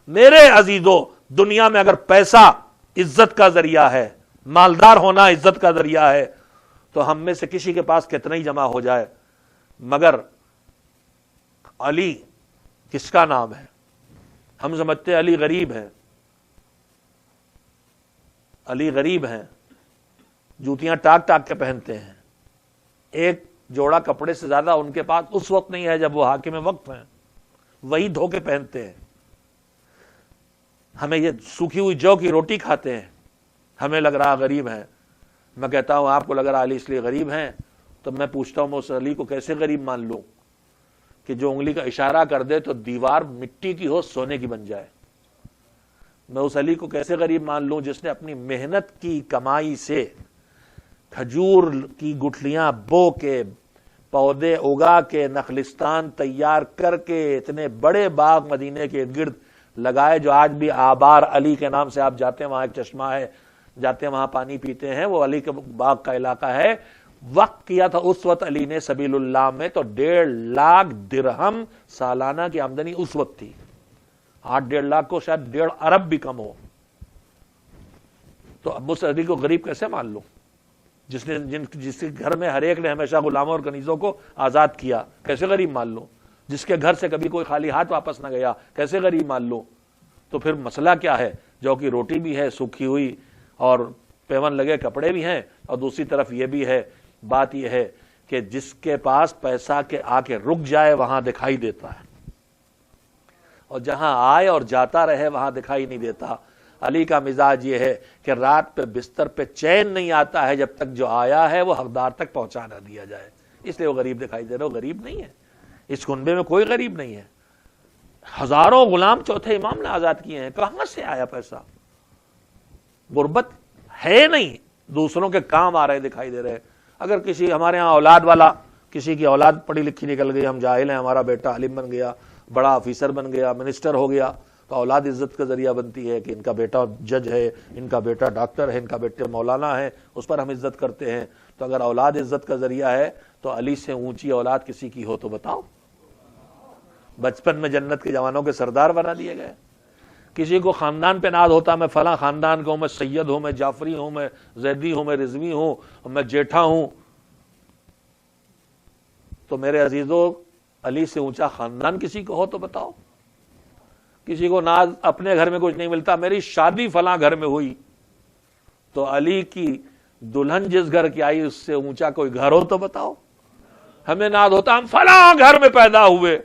میرے عزیزو، دنیا میں اگر پیسہ عزت کا ذریعہ ہے، مالدار ہونا عزت کا ذریعہ ہے، تو ہم میں سے کسی کے پاس کتنا ہی جمع ہو جائے، مگر علی کس کا نام ہے؟ ہم سمجھتے علی غریب ہیں، علی غریب ہیں، جوتیاں ٹاک ٹاک کے پہنتے ہیں، ایک جوڑا کپڑے سے زیادہ ان کے پاس اس وقت نہیں ہے جب وہ حاکم وقت ہیں، وہی دھو کے پہنتے ہیں۔ ہمیں یہ سوکھی ہوئی جو کی روٹی کھاتے ہیں، ہمیں لگ رہا غریب ہیں۔ میں کہتا ہوں آپ کو لگ رہا علی اس لیے غریب ہیں، تو میں پوچھتا ہوں میں اس علی کو کیسے غریب مان لوں کہ جو انگلی کا اشارہ کر دے تو دیوار مٹی کی ہو سونے کی بن جائے؟ میں اس علی کو کیسے غریب مان لوں جس نے اپنی محنت کی کمائی سے کھجور کی گٹھلیاں بو کے، پودے اگا کے، نخلستان تیار کر کے اتنے بڑے باغ مدینے کے گرد لگائے، جو آج بھی آبار علی کے نام سے آپ جاتے ہیں، وہاں ایک چشمہ ہے، جاتے ہیں وہاں پانی پیتے ہیں، وہ علی کے باغ کا علاقہ ہے۔ وقت کیا تھا اس وقت علی نے سبیل اللہ میں تو 1.5 لاکھ درہم سالانہ کی آمدنی اس وقت تھی۔ آج 1.5 لاکھ کو شاید 1.5 ارب بھی کم ہو۔ تو اب اس علی کو غریب کیسے مان لوں جس کے گھر میں ہر ایک نے ہمیشہ غلاموں اور کنیزوں کو آزاد کیا؟ کیسے غریب مان لوں؟ جس کے گھر سے کبھی کوئی خالی ہاتھ واپس نہ گیا، کیسے غریب مان لوں؟ تو پھر مسئلہ کیا ہے؟ جو کی روٹی بھی ہے سوکھی ہوئی، اور پیون لگے کپڑے بھی ہیں، اور دوسری طرف یہ بھی ہے، بات یہ ہے کہ جس کے پاس پیسہ کے آ کے رک جائے وہاں دکھائی دیتا ہے، اور جہاں آئے اور جاتا رہے وہاں دکھائی نہیں دیتا۔ علی کا مزاج یہ ہے کہ رات پہ بستر پہ چین نہیں آتا ہے جب تک جو آیا ہے وہ حقدار تک پہنچا نہ دیا جائے، اس لیے وہ غریب دکھائی دے رہا۔ وہ غریب نہیں ہے، اس کنبے میں کوئی غریب نہیں ہے۔ ہزاروں غلام چوتھے امام نے آزاد کیے ہیں، کہاں سے آیا پیسہ؟ غربت ہے نہیں، دوسروں کے کام آ رہے دکھائی دے رہے۔ اگر کسی ہمارے ہاں اولاد والا، کسی کی اولاد پڑھی لکھی نکل گئی، ہم جاہل ہیں، ہمارا بیٹا عالم بن گیا، بڑا آفیسر بن گیا، منسٹر ہو گیا، تو اولاد عزت کا ذریعہ بنتی ہے کہ ان کا بیٹا جج ہے، ان کا بیٹا ڈاکٹر ہے، ان کا بیٹا مولانا ہے، اس پر ہم عزت کرتے ہیں۔ تو اگر اولاد عزت کا ذریعہ ہے تو علی سے اونچی اولاد کسی کی ہو تو بتاؤ؟ بچپن میں جنت کے جوانوں کے سردار بنا دیے گئے۔ کسی کو خاندان پہ ناز ہوتا میں فلاں خاندان کا ہوں، میں سید ہوں، میں جعفری ہوں، میں زیدی ہوں، میں رضوی ہوں، میں جیٹھا ہوں، تو میرے عزیزو علی سے اونچا خاندان کسی کو ہو تو بتاؤ؟ کسی کو ناز اپنے گھر میں کچھ نہیں ملتا، میری شادی فلاں گھر میں ہوئی، تو علی کی دلہن جس گھر کی آئی اس سے اونچا کوئی گھر ہو تو بتاؤ؟ ہمیں ناز ہوتا ہم فلاں گھر میں پیدا ہوئے،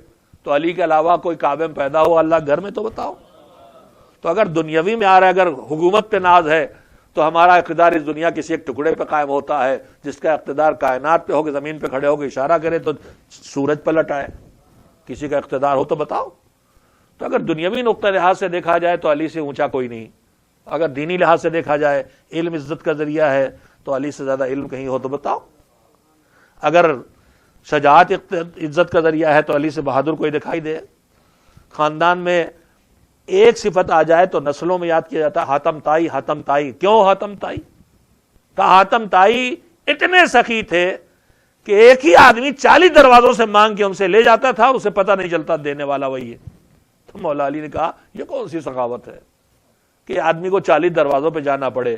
تو علی کے علاوہ کوئی کعبے میں پیدا ہوا اللہ گھر میں تو بتاؤ؟ تو اگر دنیاوی میں آ رہا ہے، اگر حکومت پہ ناز ہے، تو ہمارا اقتدار اس دنیا کسی ایک ٹکڑے پہ قائم ہوتا ہے، جس کا اقتدار کائنات پہ ہو کہ زمین پہ کھڑے ہو کے اشارہ کرے تو سورج پلٹ آئے۔ کسی کا اقتدار ہو تو بتاؤ؟ تو اگر دنیاوی نقطہ لحاظ سے دیکھا جائے تو علی سے اونچا کوئی نہیں، اگر دینی لحاظ سے دیکھا جائے، علم عزت کا ذریعہ ہے، تو علی سے زیادہ علم کہیں ہو تو بتاؤ؟ اگر شجاعت عزت کا ذریعہ ہے تو علی سے بہادر کوئی دکھائی دے؟ خاندان میں ایک صفت آ جائے تو نسلوں میں یاد کیا جاتا ہے حاتم تائی، حاتم تائی۔ کیوں حاتم تائی؟ کہ حاتم تائی اتنے سخی تھے کہ ایک ہی آدمی 40 دروازوں سے مانگ کے ان سے لے جاتا تھا، اسے پتہ نہیں چلتا دینے والا وہی ہے۔ تو مولا علی نے کہا یہ کون سی سخاوت ہے کہ آدمی کو 40 دروازوں پہ جانا پڑے،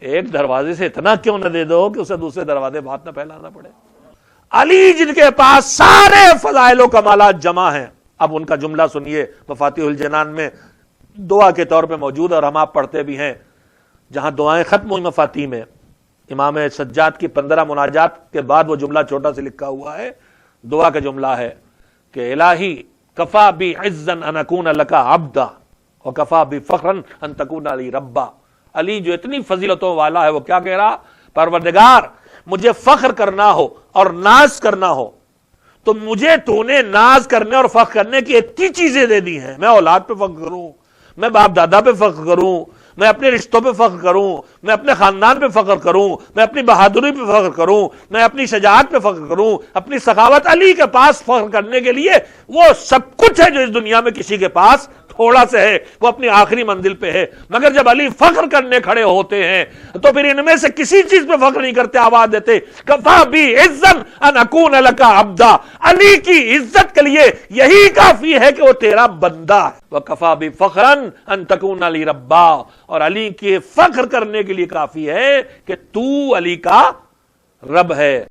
ایک دروازے سے اتنا کیوں نہ دے دو کہ اسے دوسرے دروازے بات نہ پھیلانا پڑے۔ علی جن کے پاس سارے فضائل و کمالات جمع ہیں، اب ان کا جملہ سنیے، مفاتیح الجنان میں دعا کے طور پہ موجود، اور ہم آپ پڑھتے بھی ہیں، جہاں دعائیں ختم ہوئی مفاتیح میں، امام سجاد کی 15 مناجات کے بعد وہ جملہ چھوٹا سے لکھا ہوا ہے، دعا کا جملہ ہے کہ الہی کفا بی عزا ان اکون لک عبدا وکفا بی فخرا ان تکون علی ربا۔ علی جو اتنی فضیلتوں والا ہے وہ کیا کہہ رہا؟ پروردگار مجھے فخر کرنا ہو اور ناز کرنا ہو تو مجھے تو نے ناز کرنے اور فخر کرنے کی اتنی چیزیں دے دی ہیں، میں اولاد پہ فخر کروں، میں باپ دادا پہ فخر کروں، میں اپنے رشتوں پہ فخر کروں، میں اپنے خاندان پہ فخر کروں، میں اپنی بہادری پہ فخر کروں، میں اپنی شجاعت پہ فخر کروں، اپنی سخاوت۔ علی کے پاس فخر کرنے کے لیے وہ سب کچھ ہے جو اس دنیا میں کسی کے پاس تھوڑا سے ہے، وہ اپنی آخری منزل پہ ہے۔ مگر جب علی فخر کرنے کھڑے ہوتے ہیں تو پھر ان میں سے کسی چیز پہ فخر نہیں کرتے، آواز دیتے کفا بی عزت ان اکون لک عبدا، علی کی عزت کے لیے یہی کافی ہے کہ وہ تیرا بندہ ہے۔ وکفا بی فخرا ان تکون علی ربا، اور علی کے فخر کرنے کے لیے کافی ہے کہ تو علی کا رب ہے۔